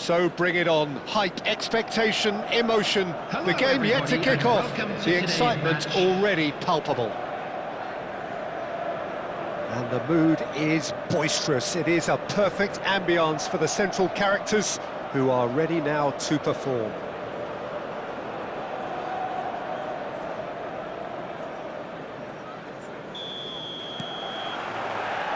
So bring it on. Hype, expectation, emotion. Hello, The game yet to everybody, kick and off. welcome to The today's excitement match. already palpable. And the mood is boisterous. It is a perfect ambience for the central characters who are ready now to perform.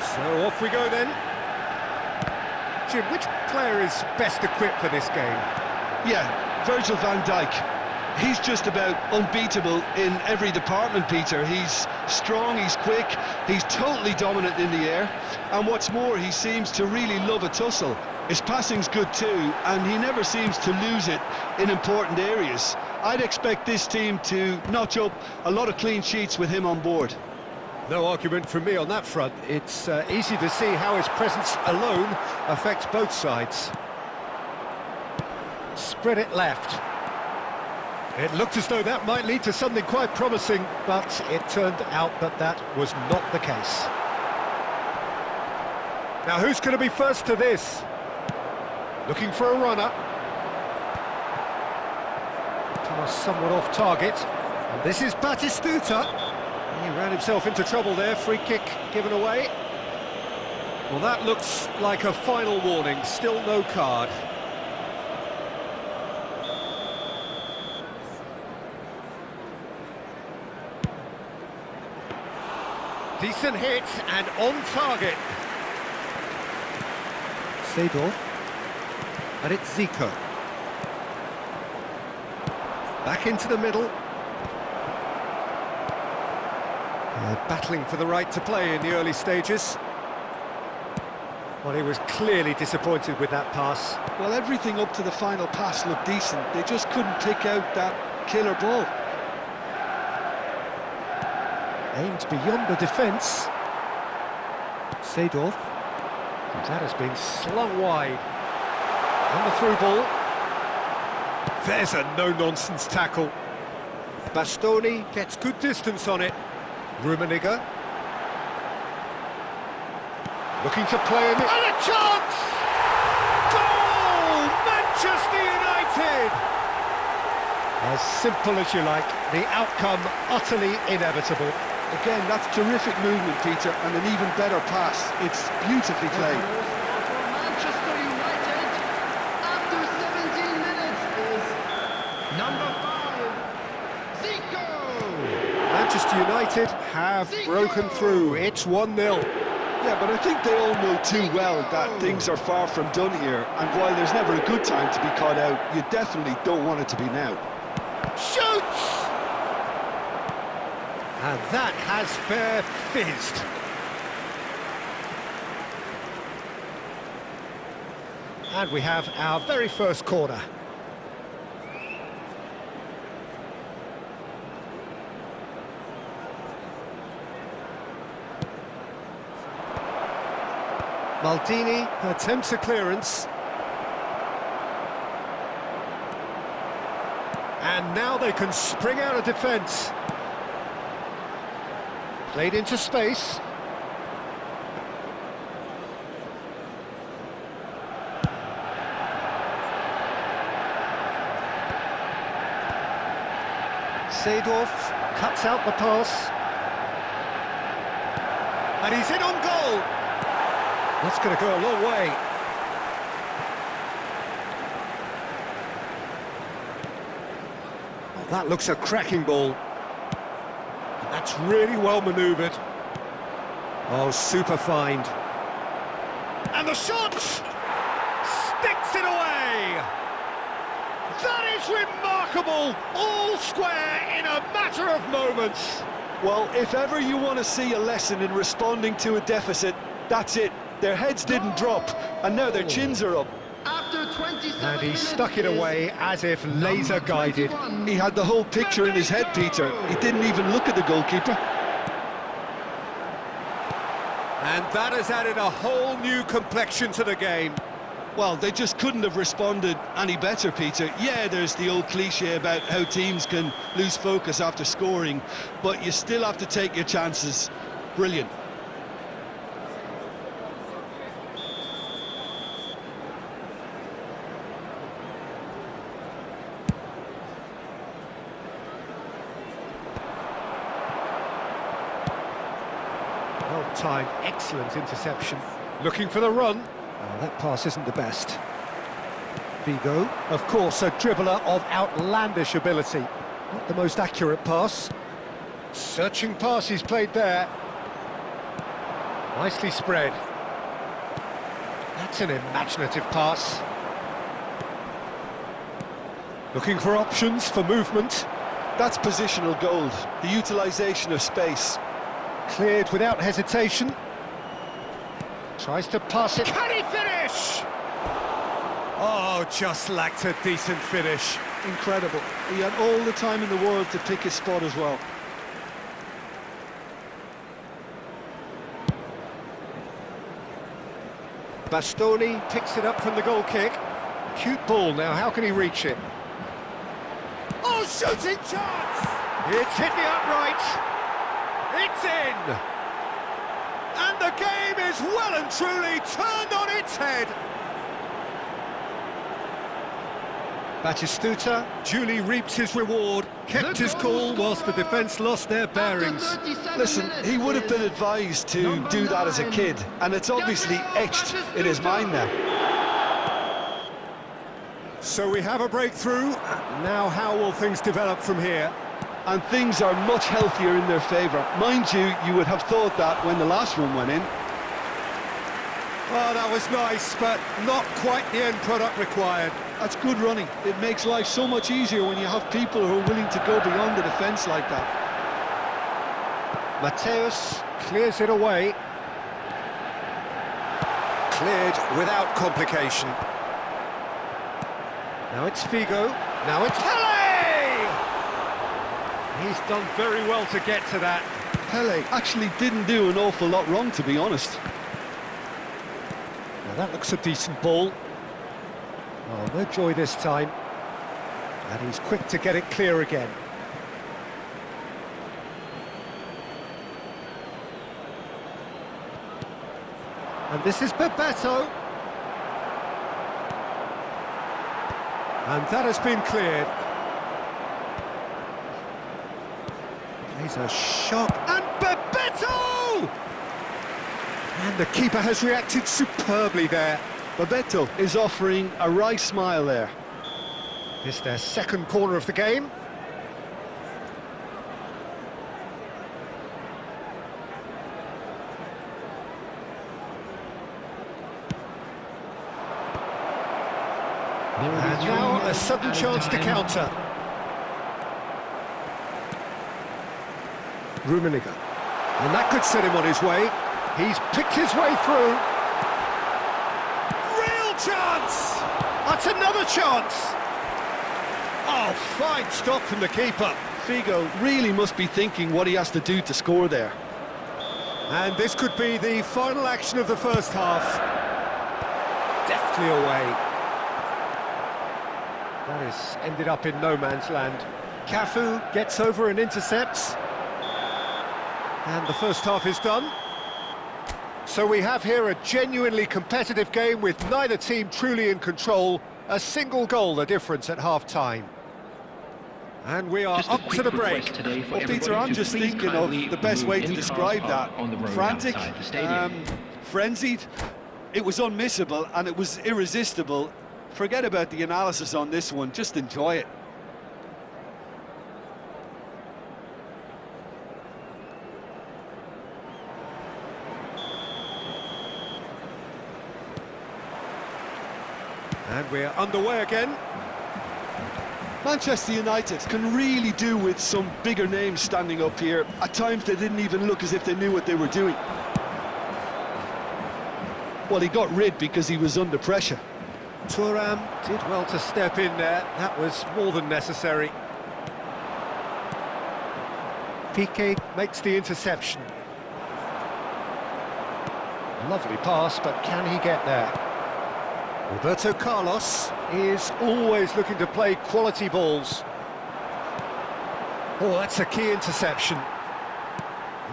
So off we go then. Jim, which player is best equipped for this game? Yeah, Virgil van Dijk. He's just about unbeatable in every department, Peter. He's strong, he's quick, he's totally dominant in the air. And what's more, he seems to really love a tussle. His passing's good too, and he never seems to lose it in important areas. I'd expect this team to notch up a lot of clean sheets with him on board. No argument from me on that front. It's easy to see how his presence alone affects both sides. Spread it left. It looked as though that might lead to something quite promising, but it turned out that that was not the case. Now who's going to be first to this? Looking for a runner. Pass somewhat off target. And this is Batistuta. He ran himself into trouble there, free kick given away. Well, that looks like a final warning, still no card. Decent hit and on target. Seedorf. And it's Zico. Back into the middle. Battling for the right to play in the early stages. Well, he was clearly disappointed with that pass. Well, everything up to the final pass looked decent. They just couldn't pick out that killer ball. Aimed beyond the defence. Seedorf. That has been slung wide. And the through ball. There's a no-nonsense tackle. Bastoni gets good distance on it. Rummenigge. Looking to play in it. And a chance! Goal! Manchester United! As simple as you like, the outcome utterly inevitable. Again, that's terrific movement, Peter, and an even better pass. It's beautifully played. Manchester United, after 17 minutes, is number 5, Zico! Manchester United have broken through. It's 1-0. Yeah, but I think they all know too well that things are far from done here, and while there's never a good time to be caught out, you definitely don't want it to be now. Shoots! And that has fair fizzed. And we have our very first corner. Maldini attempts a clearance. And now they can spring out of defence. Played into space. Seedorf cuts out the pass. And he's in on goal. That's going to go a long way. Well, that looks a cracking ball. And that's really well manoeuvred. Oh, super find. And the shot! Sticks it away! That is remarkable! All square in a matter of moments. Well, if ever you want to see a lesson in responding to a deficit, that's it. Their heads didn't drop, and now their chins are up. After 27 And he minutes stuck it is away as if laser guided. 21. He had the whole picture in his head, Peter. He didn't even look at the goalkeeper. And that has added a whole new complexion to the game. Well, they just couldn't have responded any better, Peter. Yeah, there's the old cliche about how teams can lose focus after scoring, but you still have to take your chances. Brilliant. Well-timed, excellent interception. Looking for the run. Oh, that pass isn't the best. Figo, of course, a dribbler of outlandish ability. Not the most accurate pass. Searching pass he's played there. Nicely spread. That's an imaginative pass. Looking for options for movement. That's positional gold, the utilisation of space. Cleared without hesitation. Tries to pass it. Can he finish? Oh, just lacked a decent finish. Incredible. He had all the time in the world to pick his spot as well. Bastoni picks it up from the goal kick. Cute ball now, how can he reach it? Oh, shooting chance! It's hit the upright. It's in! And the game is well and truly turned on its head. Batistuta duly reaps his reward, kept his cool whilst the defence lost their bearings. Listen, he would have been advised to do that as a kid, and it's obviously etched in his mind now. So we have a breakthrough. Now how will things develop from here? And things are much healthier in their favour. Mind you, you would have thought that when the last one went in. Oh, that was nice, but not quite the end product required. That's good running. It makes life so much easier when you have people who are willing to go beyond the defence like that. Mateus clears it away. Cleared without complication. Now it's Figo. Now it's Pele! He's done very well to get to that. Pele actually didn't do an awful lot wrong, to be honest. Now that looks a decent ball. Oh, no joy this time. And he's quick to get it clear again. And this is Bebeto. And that has been cleared. He's a shot. And Bebeto! And the keeper has reacted superbly there. Bebeto is offering a wry smile there. It's their second corner of the game. And now a sudden chance to counter. Rummenigge. And that could set him on his way. He's picked his way through. Real chance! That's another chance! Oh, fine stop from the keeper. Figo really must be thinking what he has to do to score there. And this could be the final action of the first half. Deftly away. That has ended up in no man's land. Cafu gets over and intercepts. And the first half is done. So we have here a genuinely competitive game with neither team truly in control. A single goal the difference at half-time. And we are up to the break. Well, Peter, I'm just thinking of the best way to describe that. Frantic, frenzied. It was unmissable and it was irresistible. Forget about the analysis on this one, just enjoy it. And we're underway again. Manchester United can really do with some bigger names standing up here. At times they didn't even look as if they knew what they were doing. Well, he got rid because he was under pressure. Thuram did well to step in there. That was more than necessary. Piqué makes the interception. Lovely pass, but can he get there? Roberto Carlos is always looking to play quality balls. Oh, that's a key interception.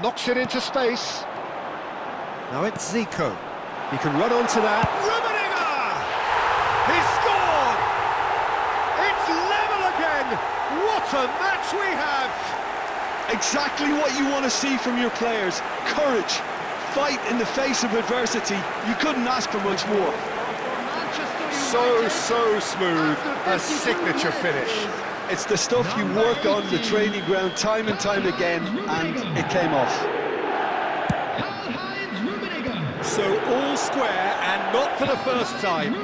Knocks it into space. Now it's Zico. He can run onto that. Rummenigge! He's scored! It's level again! What a match we have! Exactly what you want to see from your players. Courage, fight in the face of adversity. You couldn't ask for much more. So smooth, a signature finish. It's the stuff you work on the training ground time and time again, and it came off. So all square, and not for the first time.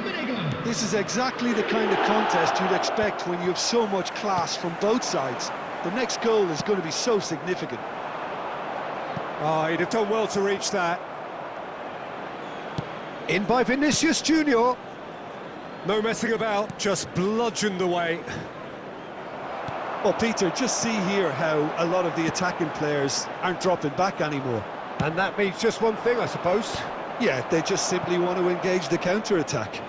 This is exactly the kind of contest you'd expect when you have so much class from both sides. The next goal is going to be so significant. Oh, he'd have done well to reach that. In by Vinicius Junior. No messing about, just bludgeoned away. Well, Peter, just see here how a lot of the attacking players aren't dropping back anymore. And that means just one thing, I suppose. Yeah, they just simply want to engage the counter-attack.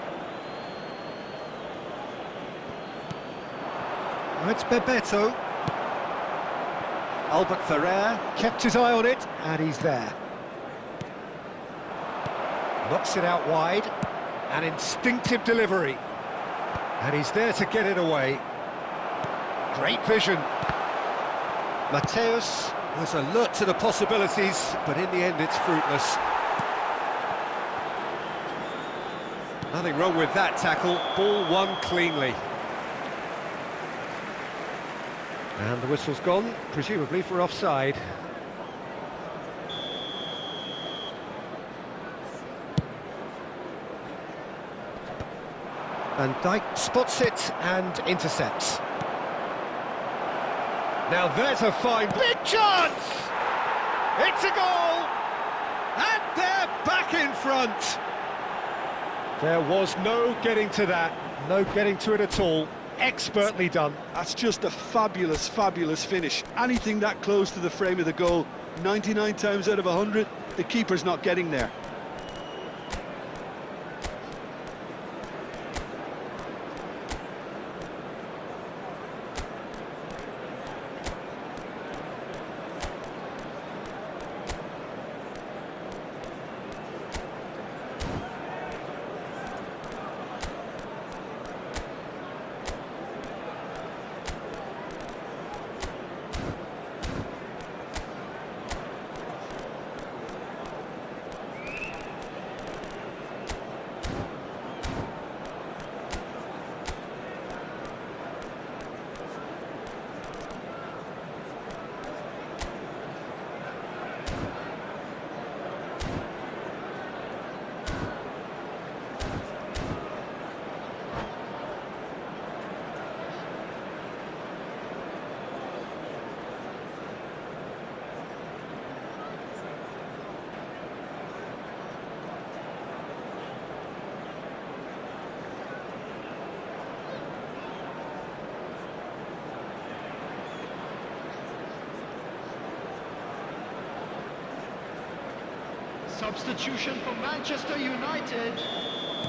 It's Bebeto. Albert Ferrer kept his eye on it, and he's there. Knocks it out wide. An instinctive delivery. And he's there to get it away. Great vision. Mateus was alert to the possibilities, but in the end it's fruitless. Nothing wrong with that tackle. Ball won cleanly. And the whistle's gone, presumably for offside. Van Dijk spots it and intercepts. Now there's a fine... Big chance! It's a goal! And they're back in front! There was no getting to that, no getting to it at all. Expertly done. That's just a fabulous, fabulous finish. Anything that close to the frame of the goal, 99 times out of 100, the keeper's not getting there. Substitution for Manchester United.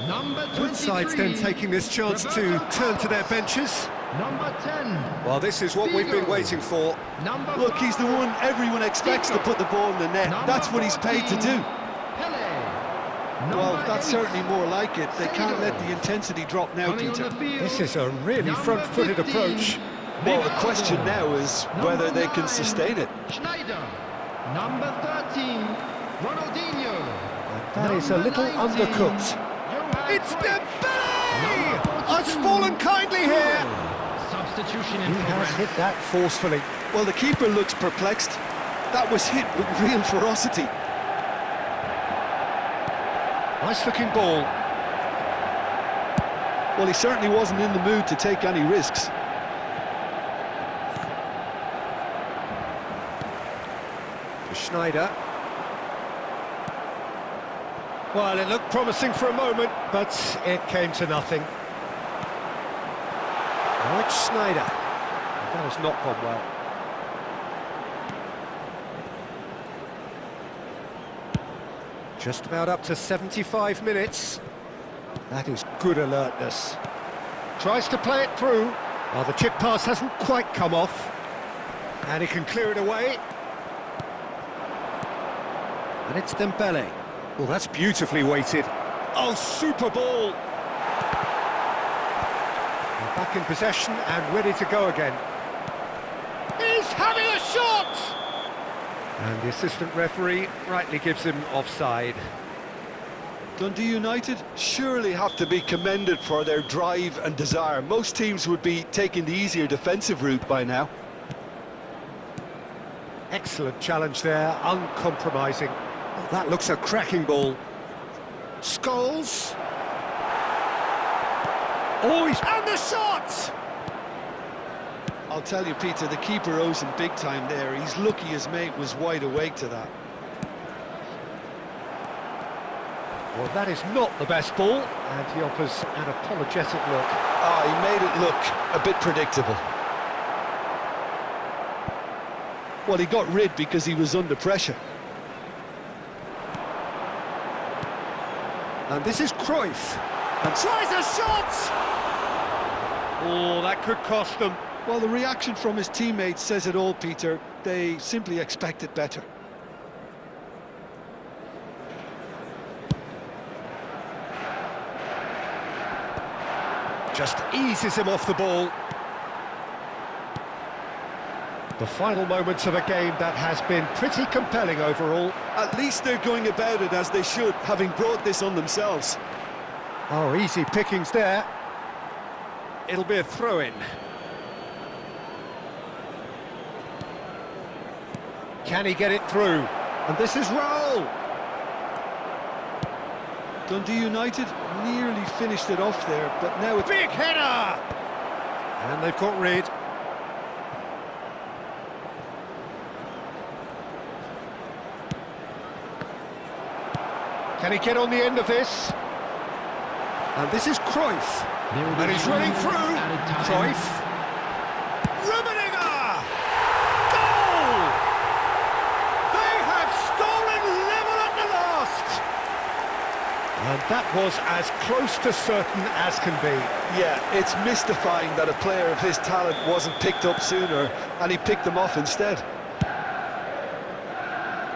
Number 23. Both sides then taking this chance to turn to their benches. Number 10. Well, this is what we've been waiting for. Number Look, he's the one everyone expects to put the ball in the net. That's what he's paid to do. Well, that's certainly more like it. They can't let the intensity drop now, Peter. This is a really front-footed approach. Well, the question now is whether they can sustain it. Schneider. Number 13. Ronaldinho. That is a little undercooked. It's Dembele! It's fallen kindly here. Substitution in He has progress. hit that forcefully. Well, the keeper looks perplexed. That was hit with real ferocity. Nice looking ball. Well, he certainly wasn't in the mood to take any risks. Schneider. Well, it looked promising for a moment, but it came to nothing. Now it's Schneider. That has not gone well. Just about up to 75 minutes. That is good alertness. Tries to play it through. Well, the chip pass hasn't quite come off. And he can clear it away. And it's Dembele. Well, that's beautifully weighted. Oh, super ball! And back in possession and ready to go again. He's having a shot! And the assistant referee rightly gives him offside. Dundee United surely have to be commended for their drive and desire. Most teams would be taking the easier defensive route by now. Excellent challenge there, uncompromising. Oh, that looks a cracking ball. Scholes. Oh, and the shot! I'll tell you, Peter, the keeper owes him big time there. He's lucky his mate was wide awake to that. Well, that is not the best ball, and he offers an apologetic look. Ah, he made it look a bit predictable. Well, he got rid because he was under pressure. And this is Cruyff. And tries a shot! Oh, that could cost them. Well, the reaction from his teammates says it all, Peter. They simply expected better. Just eases him off the ball. The final moments of a game that has been pretty compelling overall. At least they're going about it as they should, having brought this on themselves. Oh, easy pickings there. It'll be a throw-in. Can he get it through? And this is Raul. Dundee United nearly finished it off there, but now it's... Big header! And they've got rid. Can he get on the end of this? And this is Cruyff. And he's running through. Cruyff. Rummenigge! Goal! They have stolen level at the last. And that was as close to certain as can be. Yeah, it's mystifying that a player of his talent wasn't picked up sooner, and he picked them off instead.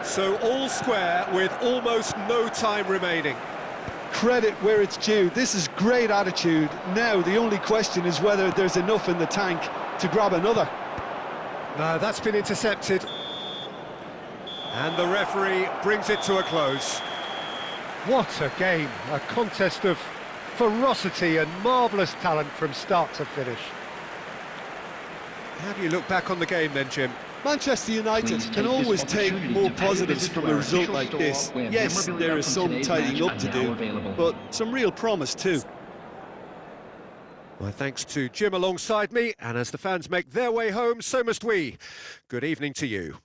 So all square with almost no time remaining. Credit where it's due. This is great attitude. Now the only question is whether there's enough in the tank to grab another. No, that's been intercepted. And the referee brings it to a close. What a game, a contest of ferocity and marvellous talent from start to finish. How do you look back on the game then, Jim? Manchester United can always take more positives from a result like this. Yes, there is some tidying up to do, but some real promise too. My thanks to Jim alongside me, and as the fans make their way home, so must we. Good evening to you.